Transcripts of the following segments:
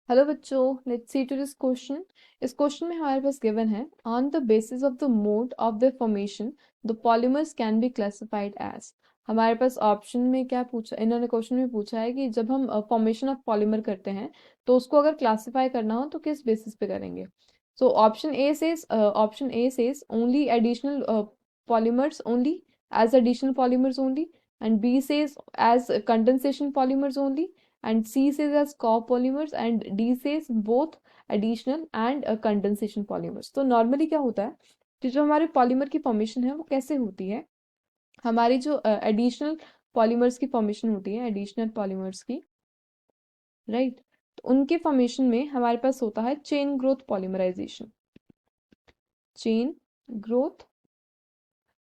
Hello बच्चों, let's see to this question. इस question में हमारे पास गिवन है on the basis of the mode of the formation the polymers can be classified as. हमारे पास ऑप्शन में क्या पूछा, इन्होंने क्वेश्चन में पूछा है कि जब हम फॉर्मेशन ऑफ पॉलीमर करते हैं तो उसको अगर क्लासिफाई करना हो तो किस बेसिस पे करेंगे। So option A says only additional polymers only, as additional polymers only, and B says as condensation polymers only, and C says as copolymers, and D says both additional and condensation polymers। तो normally क्या होता है कि जो हमारे polymer की formation है वो कैसे होती है। हमारी जो एडिशनल पॉलीमर्स की फॉर्मेशन होती है, एडिशनल पॉलीमर्स की, राइट, तो उनके फॉर्मेशन में हमारे पास होता है chain growth polymerisation, chain growth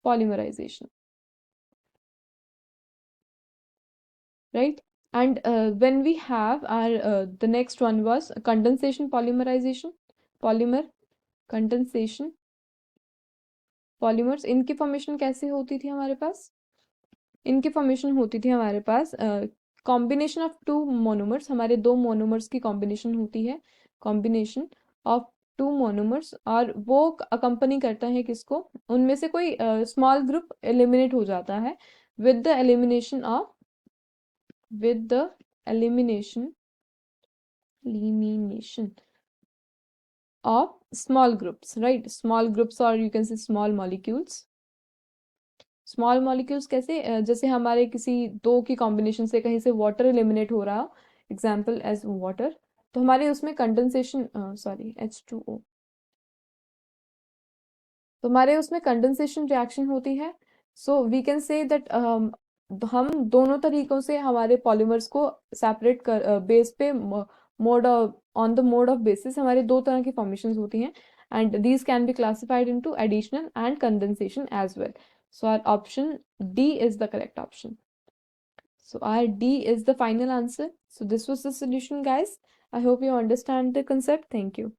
polymerisation, right? And when we have our the next one was condensation polymerization, polymer condensation polymers. इनकी फॉर्मेशन कैसे होती थी हमारे पास, इनकी फॉर्मेशन होती थी हमारे पास कॉम्बिनेशन ऑफ टू मोनोमर्स, हमारे दो मोनोमर्स की कॉम्बिनेशन होती है, कॉम्बिनेशन ऑफ टू मोनोमर्स, और वो अकम्पनी करता है किसको, उनमें से कोई स्मॉल ग्रुप एलिमिनेट हो जाता है with the elimination of, with the elimination of small groups, right? Small groups, or you can say small molecules। Small molecules कैसे, जैसे हमारे किसी दो की कॉम्बिनेशन से कहीं से वाटर एलिमिनेट हो रहा, एग्जाम्पल एज वाटर, तो हमारे उसमें कंडेंसेशन, सॉरी H2O, तो हमारे उसमें कंडेंसेशन रिएक्शन होती है। So we can say that हम दोनों तरीकों से हमारे पॉलीमर्स को सेपरेट कर, बेस पे mode, on the mode of basis हमारे दो तरह की फॉर्मेशंस होती हैं, and these can be classified into additional and condensation as well. So our option D is the correct option. So our D is the final answer. So this was the solution, guys. I hope you understand the concept. Thank you.